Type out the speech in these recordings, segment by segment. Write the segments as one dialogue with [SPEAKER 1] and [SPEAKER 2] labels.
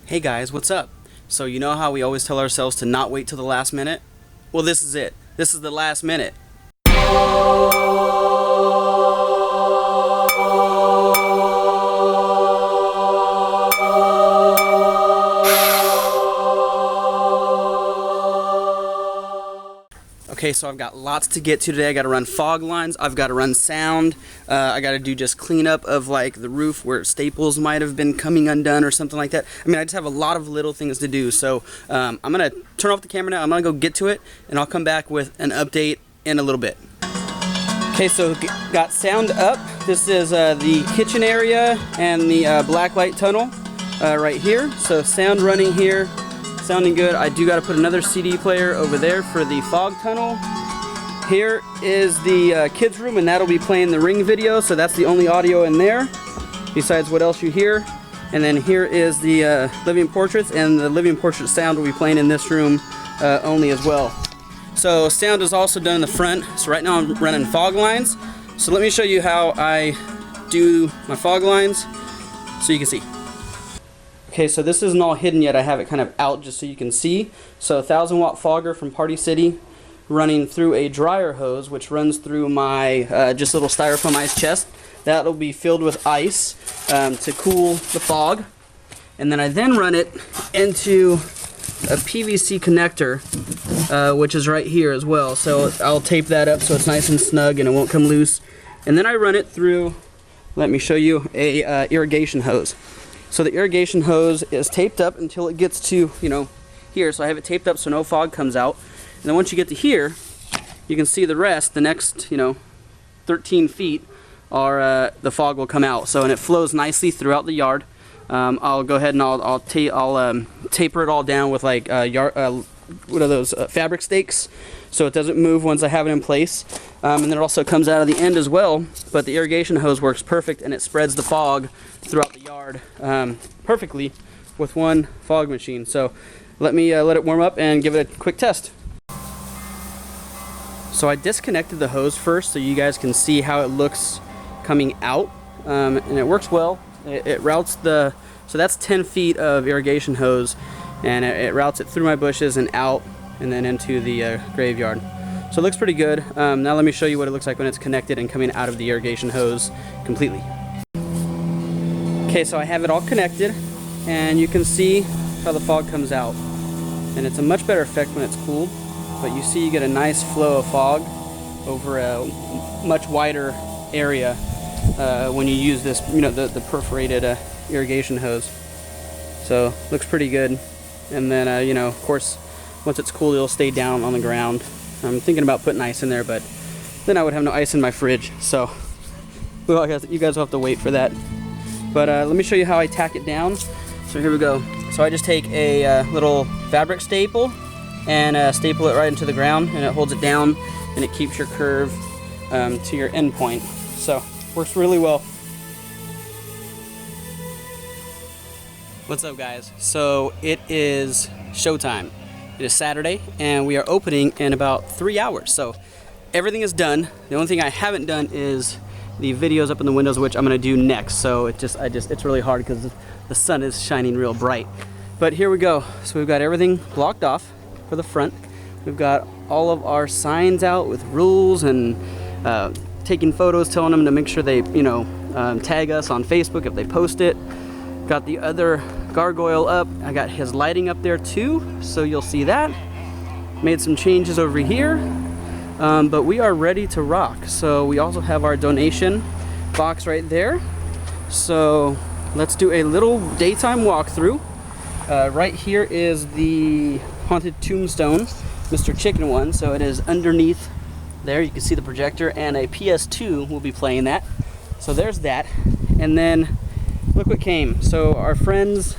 [SPEAKER 1] Hey guys, what's up? So you know how we always tell ourselves to not wait till the last minute? Well, this is it. This is the last minute. Okay, so I've got lots to get to today. I got to run fog lines. I've got to run sound. I got to do just cleanup of like the roof where staples might have been coming undone or something like that. I mean, I just have a lot of little things to do. So I'm gonna turn off the camera now. I'm gonna go get to it, and I'll come back with an update in a little bit. Okay, so got sound up. This is the kitchen area and the black light tunnel right here. So sound running here. Sounding good. I do got to put another CD player over there for the fog tunnel. Here is the kids room, and that'll be playing the Ring video, so that's the only audio in there besides what else you hear. And then here is the living portraits, and the living portrait sound will be playing in this room only as well. So sound is also done in the front. So right now I'm running fog lines. So let me show you how I do my fog lines so you can see. Okay, so this isn't all hidden yet. I have it kind of out just so you can see. So 1000 watt fogger from Party City running through a dryer hose, which runs through my just little styrofoam ice chest. That'll be filled with ice to cool the fog. And then I run it into a PVC connector, which is right here as well. So I'll tape that up so it's nice and snug and it won't come loose. And then I run it through, let me show you, a irrigation hose. So the irrigation hose is taped up until it gets to, here. So I have it taped up so no fog comes out. And then once you get to here, you can see the rest, the next, 13 feet, are the fog will come out. So, and it flows nicely throughout the yard. I'll go ahead and I'll taper it all down with like what are those, fabric stakes, so it doesn't move once I have it in place. And then it also comes out of the end as well, but the irrigation hose works perfect, and it spreads the fog throughout the yard perfectly with one fog machine. So let me let it warm up and give it a quick test. So I disconnected the hose first so you guys can see how it looks coming out, and it works well. It routes so that's 10 feet of irrigation hose, and it routes it through my bushes and out and then into the graveyard. So it looks pretty good. Now let me show you what it looks like when it's connected and coming out of the irrigation hose completely. Okay, so I have it all connected, and you can see how the fog comes out. And it's a much better effect when it's cooled, but you see you get a nice flow of fog over a much wider area when you use this, the perforated irrigation hose. So looks pretty good. And then, of course, once it's cool, it'll stay down on the ground. I'm thinking about putting ice in there, but then I would have no ice in my fridge. So well, you guys will have to wait for that. But let me show you how I tack it down. So here we go. So I just take a little fabric staple and staple it right into the ground, and it holds it down, and it keeps your curve to your end point. So works really well. What's up, guys? So it is showtime. It is Saturday, and we are opening in about 3 hours. So everything is done. The only thing I haven't done is the videos up in the windows, which I'm gonna do next. So it's really hard because the sun is shining real bright. But here we go. So we've got everything blocked off for the front. We've got all of our signs out with rules and taking photos, telling them to make sure they, tag us on Facebook if they post it. Got the other gargoyle up. I got his lighting up there too, so you'll see that. Made some changes over here. But we are ready to rock. So we also have our donation box right there. So let's do a little daytime walkthrough. Right here is the haunted tombstone, Mr. Chicken one. So it is underneath there. You can see the projector, and a PS2 will be playing that. So there's that. And then look what came. So our friends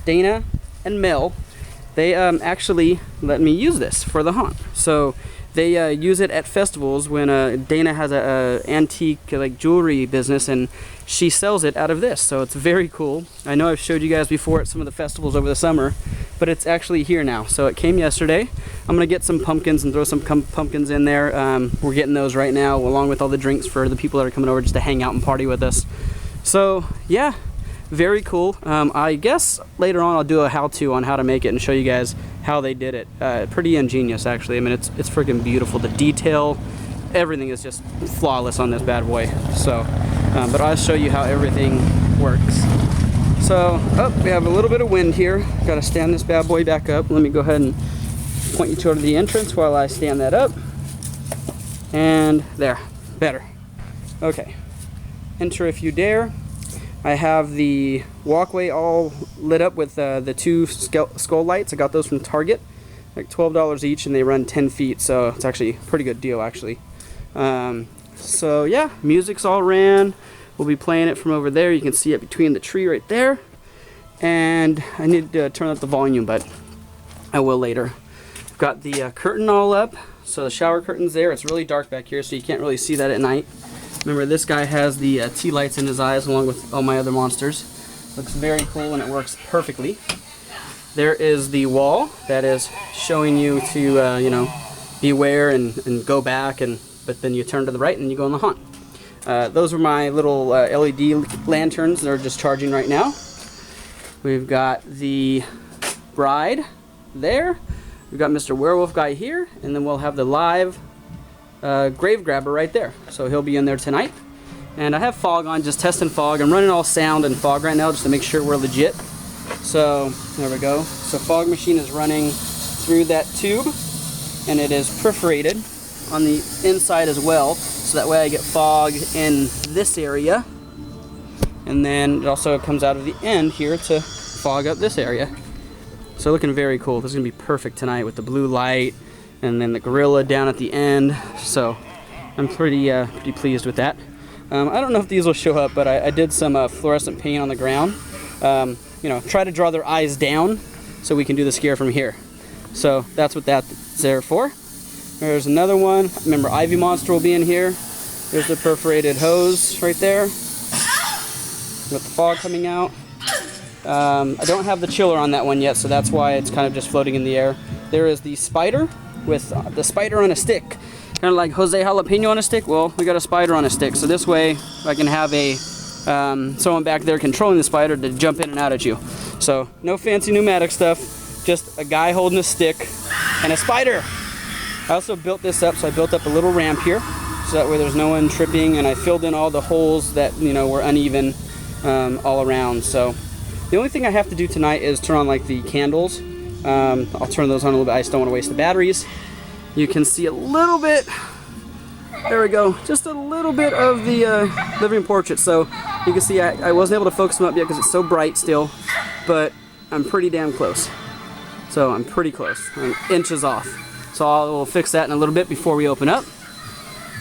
[SPEAKER 1] Dana and Mel, they actually let me use this for the haunt. So they use it at festivals when Dana has a antique like jewelry business, and she sells it out of this. So it's very cool. I know I've showed you guys before at some of the festivals over the summer, but it's actually here now. So it came yesterday. I'm gonna get some pumpkins and throw some pumpkins in there. We're getting those right now, along with all the drinks for the people that are coming over just to hang out and party with us. So yeah, very cool. I guess later on I'll do a how-to on how to make it and show you guys how they did it. Pretty ingenious, actually. I mean, it's freaking beautiful. The detail, everything is just flawless on this bad boy. So, but I'll show you how everything works. So, we have a little bit of wind here. Got to stand this bad boy back up. Let me go ahead and point you toward the entrance while I stand that up. And there, better. Okay, enter if you dare. I have the walkway all lit up with the 2 skull lights. I got those from Target, like $12 each, and they run 10 feet, so it's actually a pretty good deal, actually. So yeah, music's all ran. We'll be playing it from over there. You can see it between the tree right there. And I need to turn up the volume, but I will later. I've got the curtain all up, so the shower curtain's there. It's really dark back here, so you can't really see that at night. Remember, this guy has the tea lights in his eyes along with all my other monsters. Looks very cool and it works perfectly. There is the wall that is showing you to, you know, beware and go back, but then you turn to the right and you go on the haunt. Those are my little LED lanterns. They're just charging right now. We've got the bride there. We've got Mr. Werewolf guy here, and then we'll have the live grave grabber right there, so he'll be in there tonight. And I have fog on, just testing fog. I'm running all sound and fog right now just to make sure we're legit. So there we go. So fog machine is running through that tube, and it is perforated on the inside as well, so that way I get fog in this area, and then it also comes out of the end here to fog up this area. So looking very cool. This is gonna be perfect tonight with the blue light and then the gorilla down at the end. So I'm pretty pleased with that. I don't know if these will show up, but I did some fluorescent paint on the ground. You know, try to draw their eyes down so we can do the scare from here. So that's what that's there for. There's another one. Remember, Ivy Monster will be in here. There's the perforated hose right there with the fog coming out. I don't have the chiller on that one yet, so that's why it's kind of just floating in the air. There is the spider with the spider on a stick, kind of like Jose Jalapeno on a stick. Well, we got a spider on a stick, so this way I can have a someone back there controlling the spider to jump in and out at you. So no fancy pneumatic stuff, just a guy holding a stick and a spider. I also built this up, so I built up a little ramp here, so that way there's no one tripping, and I filled in all the holes that, you know, were uneven all around. So the only thing I have to do tonight is turn on like the candles. I'll turn those on a little bit. I just don't want to waste the batteries. You can see a little bit, there we go, just a little bit of the living portrait. So you can see I wasn't able to focus them up yet because it's so bright still, but I'm pretty damn close. So I'm pretty close, I'm inches off. So we'll fix that in a little bit before we open up.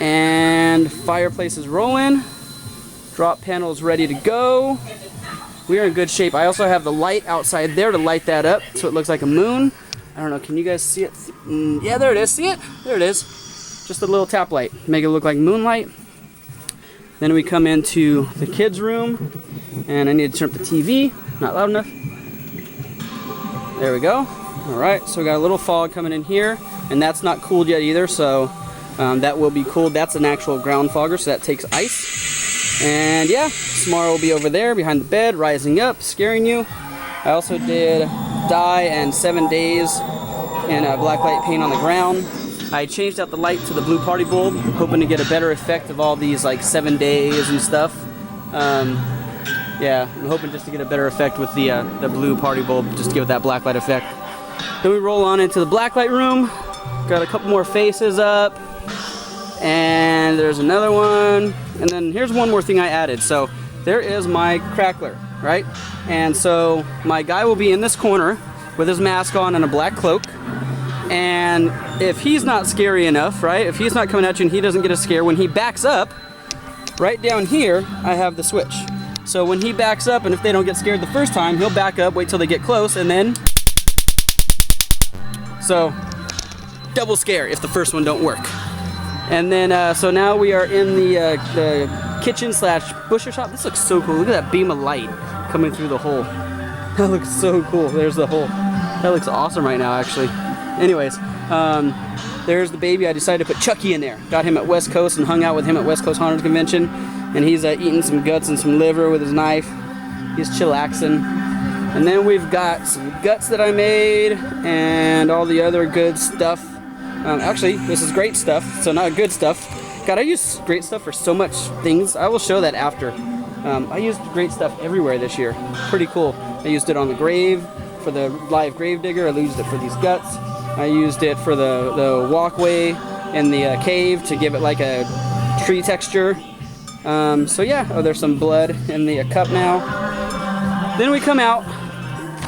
[SPEAKER 1] And fireplace is rolling. Drop panel is ready to go. We are in good shape. I also have the light outside there to light that up so it looks like a moon. I don't know, can you guys see it? Yeah, there it is. See it? There it is. Just a little tap light. Make it look like moonlight. Then we come into the kids' room, and I need to turn up the TV. Not loud enough. There we go. All right, so we got a little fog coming in here, and that's not cooled yet either, so that will be cooled. That's an actual ground fogger, so that takes ice. And yeah, Samara will be over there behind the bed, rising up, scaring you. I also did dye and 7 days in black light paint on the ground. I changed out the light to the blue party bulb, hoping to get a better effect of all these like 7 days and stuff. Yeah, I'm hoping just to get a better effect with the blue party bulb, just to give it that black light effect. Then we roll on into the blacklight room. Got a couple more faces up. And there's another one. And then here's one more thing I added. So there is my crackler, right? And so my guy will be in this corner with his mask on and a black cloak. And if he's not scary enough, right? If he's not coming at you and he doesn't get a scare, when he backs up, right down here, I have the switch. So when he backs up, and if they don't get scared the first time, he'll back up, wait till they get close, and then... So, double scare if the first one don't work. And then, so now we are in the kitchen slash butcher shop. This looks so cool. Look at that beam of light coming through the hole. That looks so cool. There's the hole. That looks awesome right now, actually. Anyways, there's the baby. I decided to put Chucky in there. Got him at West Coast and hung out with him at West Coast Haunted Convention. And he's eating some guts and some liver with his knife. He's chillaxing. And then we've got some guts that I made and all the other good stuff. Actually, this is great stuff, so not good stuff. God, I use great stuff for so much things. I will show that after. I used great stuff everywhere this year. Pretty cool. I used it on the grave for the live grave digger. I used it for these guts. I used it for the walkway in the cave to give it like a tree texture. So yeah, oh, there's some blood in the cup now. Then we come out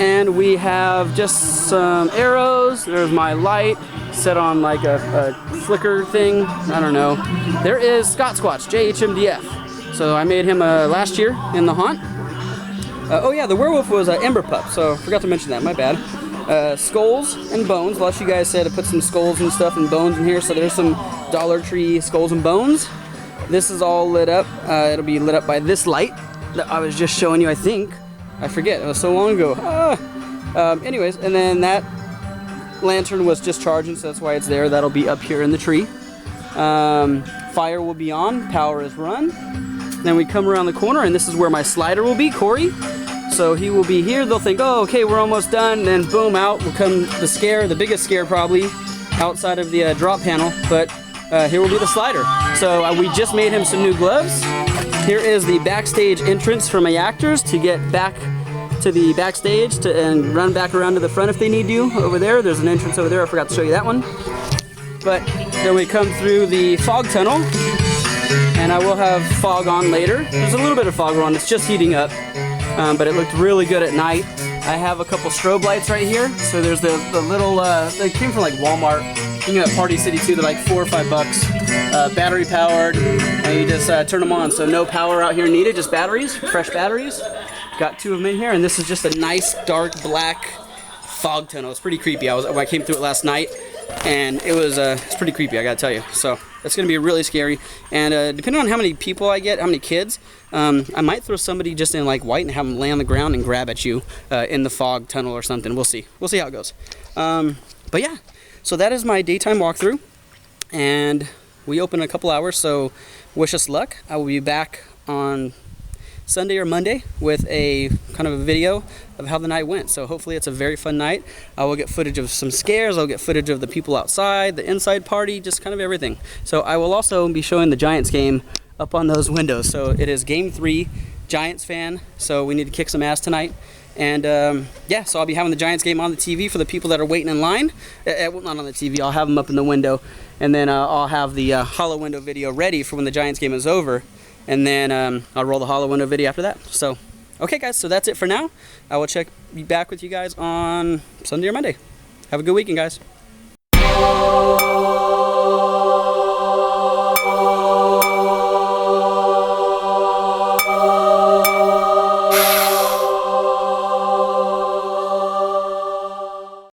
[SPEAKER 1] and we have just some arrows. There's my light set on like a flicker thing. I don't know. There is Scott Squatch, JHMDF. So I made him last year in the haunt. Oh yeah, the werewolf was an Ember Pup, so I forgot to mention that, my bad. Skulls and bones. A lot of you guys said to put some skulls and stuff and bones in here, so there's some Dollar Tree skulls and bones. This is all lit up. It'll be lit up by this light that I was just showing you, I think. I forget, it was so long ago. Anyways, and then that lantern was just charging, so that's why it's there. That'll be up here in the tree. Fire will be on, power is run. Then we come around the corner, and this is where my slider will be, Corey. So he will be here. They'll think, oh, okay, we're almost done. And then boom, out will come the scare, the biggest scare probably, outside of the drop panel. But here will be the slider. So we just made him some new gloves. Here is the backstage entrance for my actors to get back to the backstage and run back around to the front if they need to. Over there, there's an entrance over there. I forgot to show you that one. But then we come through the fog tunnel. And I will have fog on later. There's a little bit of fog on, it's just heating up, but it looked really good at night. I have a couple strobe lights right here. So there's the little, they came from like Walmart. You can get Party City too, they're like $4 or $5. Battery powered, and you just turn them on. So no power out here needed, just batteries, fresh batteries. Got 2 of them in here, and this is just a nice dark black fog tunnel. It's pretty creepy. I came through it last night, and it's pretty creepy, I gotta tell you. So it's gonna be really scary, and depending on how many people I get, how many kids, I might throw somebody just in like white and have them lay on the ground and grab at you in the fog tunnel or something. We'll see how it goes. But yeah, so that is my daytime walkthrough, and we open in a couple hours, so wish us luck. I will be back on Sunday or Monday with a kind of a video of how the night went. So hopefully it's a very fun night. I will get footage of some scares. I'll get footage of the people outside, the inside party, just kind of everything. So I will also be showing the Giants game up on those windows. So it is game 3, Giants fan. So we need to kick some ass tonight. And yeah, so I'll be having the Giants game on the TV for the people that are waiting in line. Well, not on the TV, I'll have them up in the window. And then I'll have the hollow window video ready for when the Giants game is over. And then I'll roll the hollow window video after that. So, okay guys, so that's it for now. I will check back with you guys on Sunday or Monday. Have a good weekend, guys.